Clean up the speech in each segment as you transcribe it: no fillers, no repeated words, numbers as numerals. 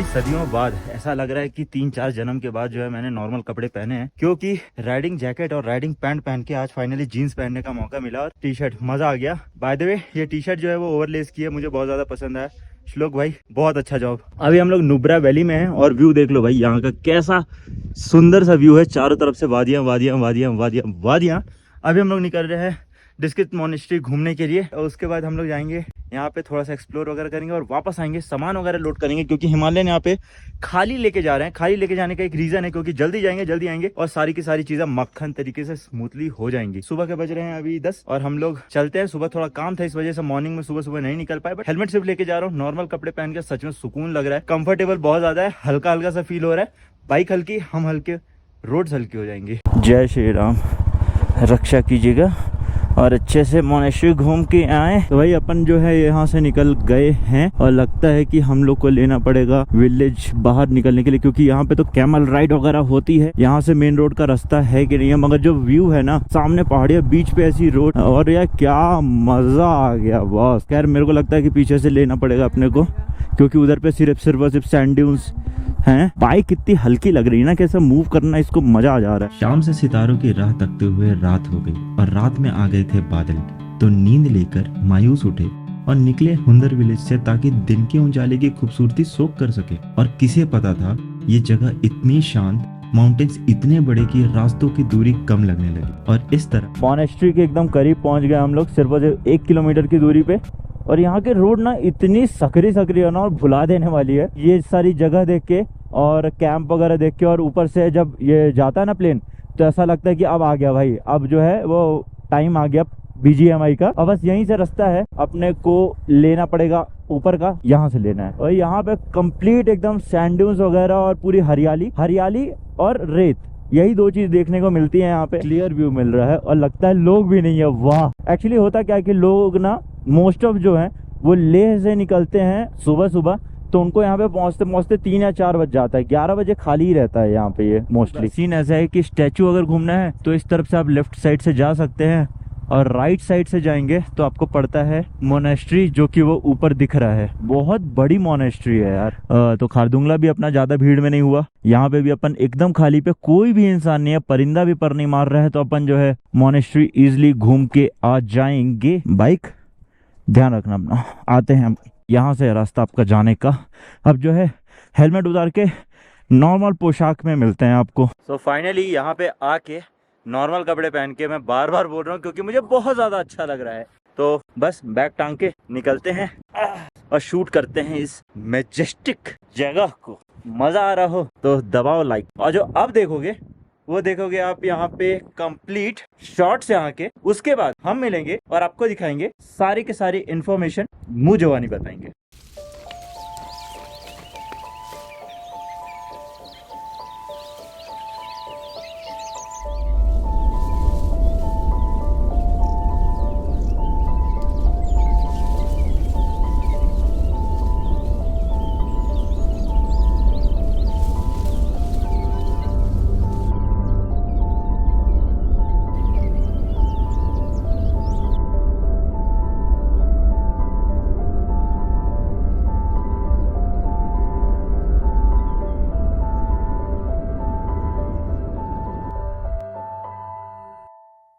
Finally सदियों बाद ऐसा लग रहा है कि 3-4 जन्म के बाद जो है मैंने नॉर्मल कपड़े पहने हैं, क्योंकि राइडिंग जैकेट और राइडिंग पैंट पहन के आज फाइनली जीन्स पहनने का मौका मिला और टी शर्ट, मजा आ गया। बाय द वे ये टी शर्ट जो है वो ओवरलेस की है, मुझे बहुत ज्यादा पसंद आया। श्लोक भाई बहुत अच्छा जॉब। अभी हम लोग नुब्रा वैली में हैं और व्यू देख लो भाई, यहाँ का कैसा सुंदर सा व्यू है, चारों तरफ से वादियां वादियां वादियां वादियां वादियां। अभी हम लोग निकल रहे हैं डिस्कित मोनेस्ट्री घूमने के लिए और उसके बाद हम लोग जाएंगे यहाँ पे थोड़ा सा एक्सप्लोर वगैरह करेंगे और वापस आएंगे, सामान वगैरह लोड करेंगे, क्योंकि हिमालयन यहाँ पे खाली लेके जा रहे हैं। खाली लेके जाने का एक रीजन है क्योंकि जल्दी जाएंगे, जल्दी आएंगे और सारी की सारी चीजें मक्खन तरीके से स्मूथली हो जाएंगी। सुबह के बज रहे हैं अभी 10 और हम लोग चलते हैं। सुबह थोड़ा काम था, इस वजह से मॉर्निंग में सुबह सुबह नहीं निकल पाए, बट हेलमेट सिर्फ लेके जा रहा हूँ। नॉर्मल कपड़े पहन के सच में सुकून लग रहा है, कंफर्टेबल बहुत ज्यादा है, हल्का हल्का सा फील हो रहा है। बाइक हल्की, हम हल्के, रोड्स हल्की हो जाएंगी। जय श्री राम, रक्षा कीजिएगा और अच्छे से मोनेस्ट्री घूम के आए। तो भाई अपन जो है यहाँ से निकल गए हैं और लगता है कि हम लोग को लेना पड़ेगा विलेज बाहर निकलने के लिए, क्योंकि यहाँ पे तो कैमल राइड वगैरह होती है। यहाँ से मेन रोड का रास्ता है कि नहीं है, मगर जो व्यू है ना, सामने पहाड़ियाँ, बीच पे ऐसी रोड, और यार क्या मजा आ गया बॉस। खैर मेरे को लगता है कि पीछे से लेना पड़ेगा अपने को, क्योंकि उधर पे सिर्फ सैंड ड्यून्स हैं। बाइक कितनी हल्की लग रही है ना, कैसे मूव करना, इसको मजा आ जा रहा है। शाम से सितारों की राह तकते हुए रात हो गई और रात में आ गए थे बादल, तो नींद लेकर मायूस उठे और निकले हुंदर विलेज से, ताकि दिन के उजाले की खूबसूरती सोख कर सके। और किसे पता था ये जगह इतनी शांत, माउंटेन्स इतने बड़े कि रास्तों की दूरी कम लगने लगी। और इस तरह मोनेस्ट्री के एकदम करीब पहुंच गए हम लोग, सिर्फ 1 किलोमीटर की दूरी पे। और यहाँ के रोड ना इतनी सकरी है ना, और भुला देने वाली है ये सारी जगह देख के और कैंप वगैरह देख के। और ऊपर से जब ये जाता है ना प्लेन, तो ऐसा लगता है कि अब आ गया भाई, अब जो है वो टाइम आ गया BGMI का। और बस यहीं से रास्ता है, अपने को लेना पड़ेगा ऊपर का, यहाँ से लेना है। और यहाँ पे कंप्लीट एकदम सैंड ड्यून्स वगैरह और पूरी हरियाली और रेत, यही 2 चीज देखने को मिलती है यहाँ पे। क्लियर व्यू मिल रहा है और लगता है लोग भी नहीं है। वाह, एक्चुअली होता क्या है कि लोग ना मोस्ट ऑफ जो है वो लेह से निकलते हैं सुबह, तो उनको यहाँ पे पहुँचते 3 या 4 बज जाता है। 11 बजे खाली ही रहता है यहाँ पे ये मोस्टली। सीन ऐसा है कि स्टैचू अगर घूमना है तो इस तरफ से आप लेफ्ट साइड से जा सकते हैं, और राइट साइड से जाएंगे तो आपको पड़ता है मोनेस्ट्री, जो कि वो ऊपर दिख रहा है। बहुत बड़ी मोनेस्ट्री है यार। तो खारदुंगला भी अपना ज्यादा भीड़ में नहीं हुआ, यहाँ पे भी अपन एकदम खाली पे, कोई भी इंसान नहीं है, परिंदा भी पर नहीं मार रहा है, तो अपन जो है मोनेस्ट्री इजिली घूम के आ जाएंगे। बाइक ध्यान रखना अपना। आते हैं यहाँ से रास्ता आपका जाने का। अब जो है हेलमेट उतार के नॉर्मल पोशाक में मिलते हैं आपको। सो फाइनली यहाँ पे आके नॉर्मल कपड़े पहन के, मैं बार बार बोल रहा हूँ क्योंकि मुझे बहुत ज्यादा अच्छा लग रहा है, तो बस बैग टांग के निकलते हैं और शूट करते हैं इस मैजेस्टिक जगह को। मजा आ रहा हो तो दबाओ लाइक, और जो अब देखोगे वो देखोगे आप यहाँ पे कंप्लीट शॉर्ट्स यहाँ के। उसके बाद हम मिलेंगे और आपको दिखाएंगे सारी के सारी इंफॉर्मेशन, मुंह जवानी बताएंगे।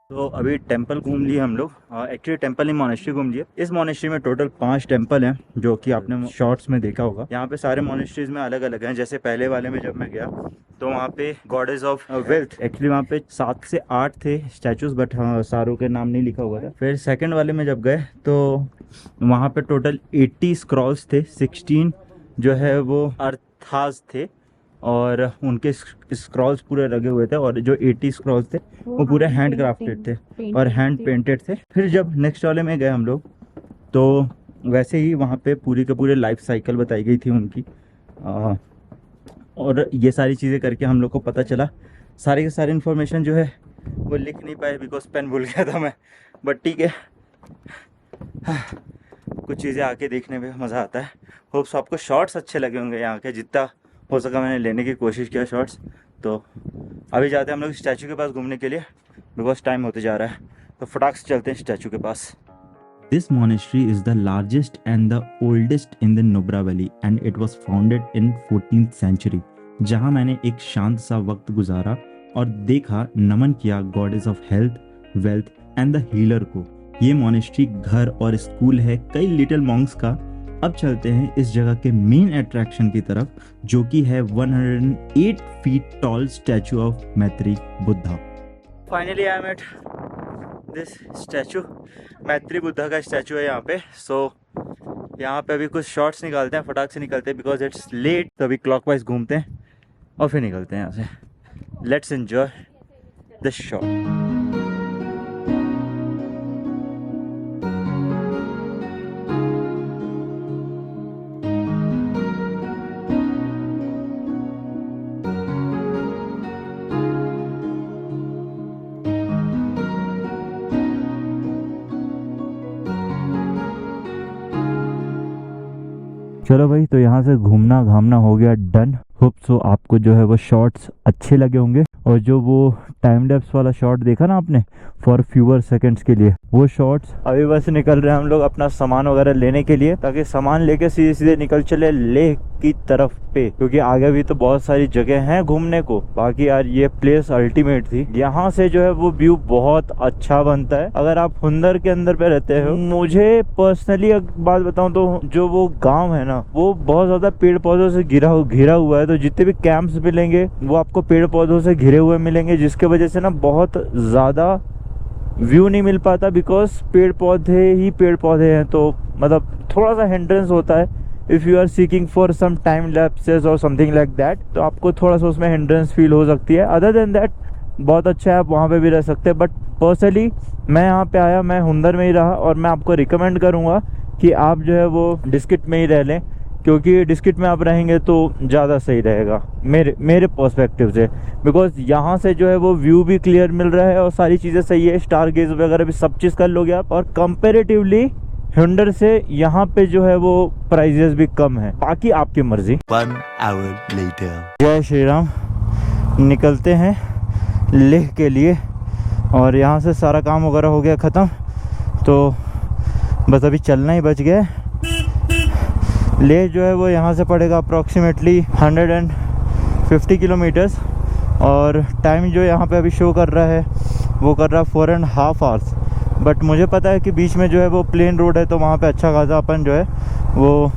तो अभी टेंपल घूम लिए हम लोग, एक्चुअली टेंपल नहीं, मोनेस्ट्री घूम लिए। इस मोनेस्ट्री में टोटल 5 टेंपल हैं, जो कि आपने शॉर्ट्स में देखा होगा। यहाँ पे सारे मोनेस्ट्रीज में अलग अलग हैं। जैसे पहले वाले में जब मैं गया तो वहाँ पे गॉडेस ऑफ वेल्थ, एक्चुअली वहाँ पे 7 से 8 थे स्टैचूज, बट सारों के नाम नहीं लिखा हुआ था। फिर सेकेंड वाले में जब गए तो वहाँ पे टोटल 80 स्क्रॉल्स थे, 16 जो है वो अर्थाज थे और उनके स्क्रॉल्स पूरे लगे हुए थे, और जो 80 स्क्रॉल्स थे वो पूरे हैंड क्राफ्टेड थे और हैंड पेंटेड थे। फिर जब नेक्स्ट वाले में गए हम लोग तो वैसे ही वहाँ पे पूरी के पूरे लाइफ साइकिल बताई गई थी उनकी, और ये सारी चीज़ें करके हम लोग को पता चला। सारी की सारी इन्फॉर्मेशन जो है वो लिख नहीं पाए बिकॉज पेन भूल गया था मैं, बट ठीक है, कुछ चीज़ें आके देखने में मज़ा आता है। होप्स आपको शॉर्ट्स अच्छे लगे होंगे यहाँ के, जितना हो सका मैंने लेने की कोशिश किया शॉर्ट्स। तो अभी जाते हैं हम लोग स्टैचू के पास घूमने के लिए, बिकॉज टाइम होते जा रहा है, तो फटाक से चलते हैं स्टैचू के पास। This monastery is the largest and the oldest in the Nubra Valley and it was founded in 14th century. जहाँ मैंने एक शांत सा वक्त गुजारा और देखा, नमन किया goddess of health, wealth and the healer को। ये मोनेस्ट्री घर और स्कूल है कई लिटिल मॉन्क्स का। अब चलते हैं इस जगह के मेन अट्रैक्शन की तरफ, जो कि है 108 फीट टॉल स्टैचू ऑफ मैत्री Buddha. Finally I am at this statue, मैत्री बुद्धा का स्टैचू है यहाँ पे। सो यहाँ पे अभी कुछ शॉट्स निकालते हैं, फटाक से निकलते हैं बिकॉज इट्स लेट। तो अभी क्लॉकवाइज घूमते हैं और फिर निकलते हैं यहाँ से। Let's enjoy this shot. चलो भाई, तो यहाँ से घूमना घामना हो गया डन। होप सो आपको जो है वो शॉट्स अच्छे लगे होंगे, और जो वो टाइम लैप्स वाला शॉट देखा ना आपने फॉर फ्यूअर सेकंड्स के लिए, वो शॉट्स। अभी बस निकल रहे हैं हम लोग अपना सामान वगैरह लेने के लिए, ताकि सामान लेके सीधे सीधे निकल चले लेह की तरफ पे, क्योंकि आगे भी तो बहुत सारी जगह हैं घूमने को। बाकी यार ये प्लेस अल्टीमेट थी। यहाँ से जो है वो व्यू बहुत अच्छा बनता है अगर आप हुंदर के अंदर पे रहते हो। मुझे पर्सनली एक बात बताऊं तो जो वो गांव है ना, वो बहुत ज्यादा पेड़ पौधों से घिरा हुआ है। तो जितने भी कैंप्स मिलेंगे वो आपको पेड़ पौधों से घिरे हुए मिलेंगे, जिसके वजह से ना बहुत ज्यादा व्यू नहीं मिल पाता, बिकॉज पेड़ पौधे हैं। तो मतलब थोड़ा सा हिंड्रेंस होता है if you are seeking for some time lapses और समथिंग लाइक दैट, तो आपको थोड़ा सा उसमें हिंड्रेंस फील हो सकती है। अदर देन दैट बहुत अच्छा है, आप वहाँ पे भी रह सकते हैं। बट पर्सनली मैं यहाँ पे आया, मैं हुंदर में ही रहा, और मैं आपको रिकमेंड करूँगा कि आप जो है वो डिस्किट में ही रह लें, क्योंकि डिस्किट में आप रहेंगे तो ज़्यादा सही रहेगा मेरे पर्सपेक्टिव से। बिकॉज यहाँ से जो है वो व्यू भी क्लियर मिल रहा है और सारी चीज़ें सही है, स्टार गेज वगैरह भी सब चीज़ कर लोगे आप। और कंपेरेटिवली हुंडर से यहाँ पे जो है वो प्राइजेस भी कम है। बाकी आपकी मर्जी। 1 hour later. जय श्री राम। निकलते हैं लेह के लिए, और यहाँ से सारा काम वगैरह हो गया ख़त्म, तो बस अभी चलना ही बच गया। लेह जो है वो यहाँ से पड़ेगा अप्रॉक्सीमेटली 150 किलोमीटर्स, और टाइम जो यहाँ पे अभी शो कर रहा है वो कर रहा है 4.5 आवर्स। बट मुझे पता है कि बीच में जो है वो प्लेन रोड है, तो वहाँ पे अच्छा खासा अपन जो है वो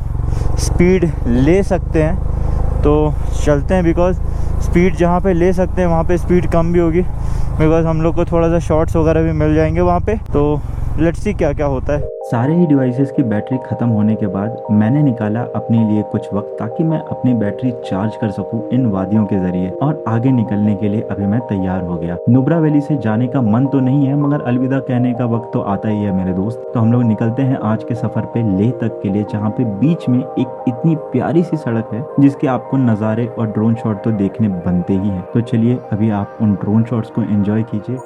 स्पीड ले सकते हैं। तो चलते हैं, बिकॉज स्पीड जहाँ पे ले सकते हैं वहाँ पे स्पीड कम भी होगी, बिकॉज हम लोग को थोड़ा सा शॉर्ट्स वगैरह भी मिल जाएंगे वहाँ पे। तो लेट्स सी क्या क्या होता है। सारे ही डिवाइसेस की बैटरी खत्म होने के बाद मैंने निकाला अपने लिए कुछ वक्त, ताकि मैं अपनी बैटरी चार्ज कर सकूं इन वादियों के जरिए, और आगे निकलने के लिए अभी मैं तैयार हो गया। नुब्रा वैली से जाने का मन तो नहीं है, मगर अलविदा कहने का वक्त तो आता ही है मेरे दोस्त। तो हम लोग निकलते हैं आज के सफर पे लेह तक के लिए, जहाँ पे बीच में एक इतनी प्यारी सी सड़क है जिसके आपको नज़ारे और ड्रोन शॉट तो देखने बनते ही हैं। तो चलिए अभी आप उन ड्रोन शॉट्स को एंजॉय कीजिए।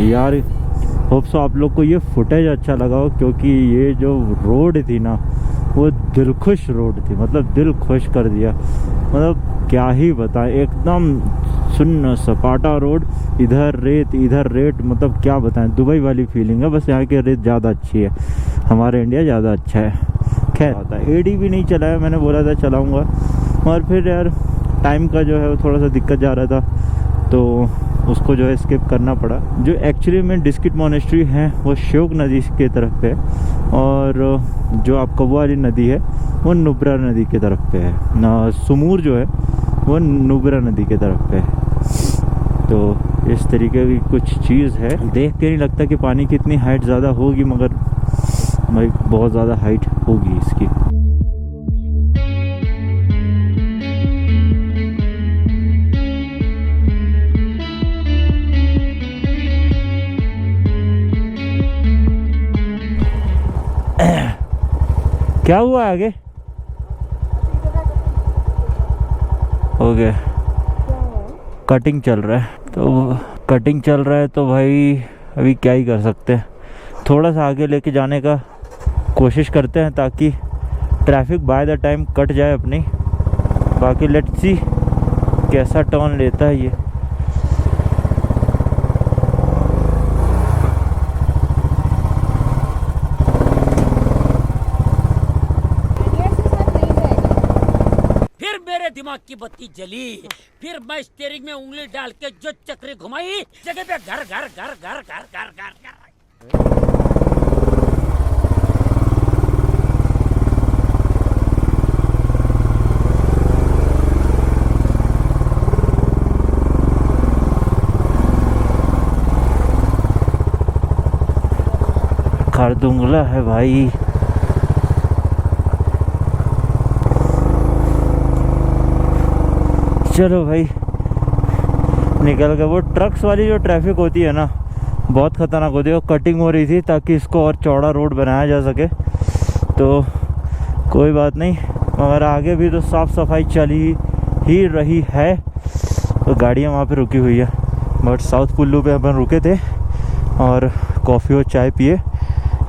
यार होप सो आप लोग को ये फुटेज अच्छा लगा हो, क्योंकि ये जो रोड थी ना वो दिलखुश रोड थी, मतलब दिल खुश कर दिया। मतलब क्या ही बताएं, एकदम सुन्न सपाटा रोड, इधर रेत, मतलब क्या बताएं, दुबई वाली फीलिंग है। बस यहाँ की रेत ज़्यादा अच्छी है, हमारे इंडिया ज़्यादा अच्छा है। खैर एडी भी नहीं चलाया, मैंने बोला था चलाऊँगा, और फिर यार टाइम का जो है वो थोड़ा सा दिक्कत जा रहा था, तो उसको जो है स्किप करना पड़ा। जो एक्चुअली में डिस्किट मोनेस्ट्री है वो श्योक नदी के तरफ है, और जो आपका वो वाली नदी है वो नुब्रा नदी के तरफ पे है। सुमूर जो है वो नुब्रा नदी के तरफ पे है। तो इस तरीके की कुछ चीज़ है। देख के नहीं लगता कि पानी की इतनी हाइट ज़्यादा होगी, मगर भाई बहुत ज़्यादा हाइट होगी इसकी। क्या हुआ आगे? ओके, कटिंग चल रहा है। तो कटिंग चल रहा है तो भाई अभी क्या ही कर सकते हैं, थोड़ा सा आगे लेके जाने का कोशिश करते हैं ताकि traffic by the time cut जाए अपनी। बाकी लेट्स सी कैसा टर्न लेता है ये। फिर मेरे दिमाग की बत्ती जली, फिर मैं स्टीयरिंग में उंगली डाल के जो चक्री घुमाई, जगह पे घर घर घर घर घर घर घर घर। खारदुंगला है भाई। चलो भाई निकल गए। वो ट्रक्स वाली जो ट्रैफिक होती है ना बहुत ख़तरनाक होती है। वो कटिंग हो रही थी ताकि इसको और चौड़ा रोड बनाया जा सके, तो कोई बात नहीं, मगर आगे भी तो साफ़ सफाई चली ही रही है। तो गाड़ियाँ वहाँ पे रुकी हुई है। बट साउथ कुल्लू पे अपन रुके थे और कॉफ़ी और चाय पिए,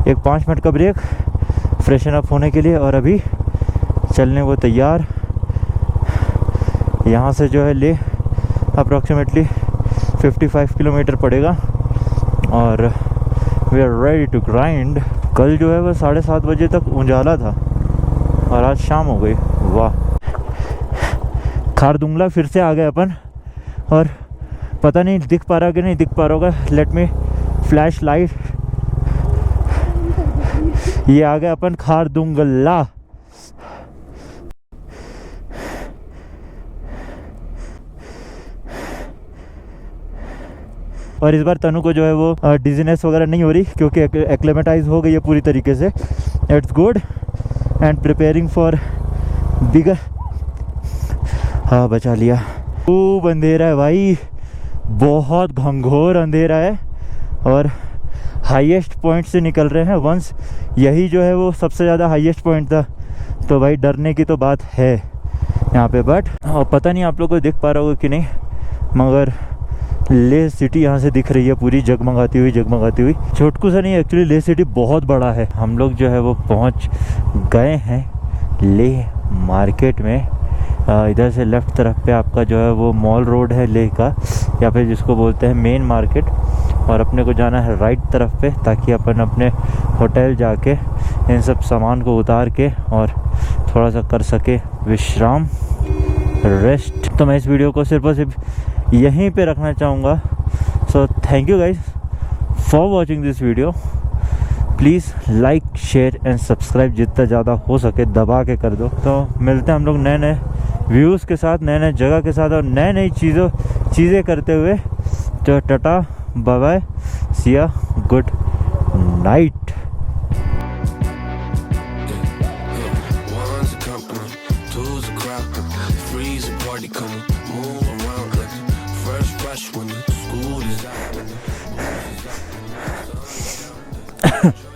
एक 5 मिनट का ब्रेक फ्रेशन अप होने के लिए, और अभी चलने को तैयार। यहाँ से जो है ले अप्रॉक्सीमेटली 55 किलोमीटर पड़ेगा और we are ready to grind. कल जो है वह 7:30 बजे तक उजाला था और आज शाम हो गई। वाह, खारदुंगला फिर से आ गए अपन, और पता नहीं दिख पा रहा कि नहीं दिख पा रहा होगा। Let me flash light. ये आ गए अपन खारदुंगला। और इस बार तनु को जो है वो डिजीनेस वगैरह नहीं हो रही क्योंकि एक्लेमेटाइज हो गई है पूरी तरीके से। It's good and preparing for bigger. हाँ बचा लिया। खूब अंधेरा है भाई, बहुत घंघोर अंधेरा है और हाईएस्ट पॉइंट से निकल रहे हैं। वंस यही जो है वो सबसे ज़्यादा हाईएस्ट पॉइंट था, तो भाई डरने की तो बात है यहाँ पे। बट पता नहीं आप लोग को दिख पा रहा होगा कि नहीं, मगर ले सिटी यहाँ से दिख रही है पूरी जगमगाती हुई जगमगाती हुई। छोटकू सा नहीं, एक्चुअली ले सिटी बहुत बड़ा है। हम लोग जो है वो पहुँच गए हैं ले मार्केट में। इधर से लेफ़्ट तरफ पे आपका जो है वो मॉल रोड है ले का, या फिर जिसको बोलते हैं मेन मार्केट, और अपने को जाना है राइट तरफ पे ताकि अपन अपने होटल जाके इन सब सामान को उतार के और थोड़ा सा कर सके विश्राम, रेस्ट। तो मैं इस वीडियो को सिर्फ और सिर्फ यहीं पे रखना चाहूँगा। So thank you guys for watching this video. Please like share and subscribe जितना ज़्यादा हो सके दबा के कर दो। तो मिलते हैं हम लोग नए नए व्यूज़ के साथ, नए नए जगह के साथ और नए नई चीज़ें करते हुए। तो tata bye bye, Siya, good night. when the school is out.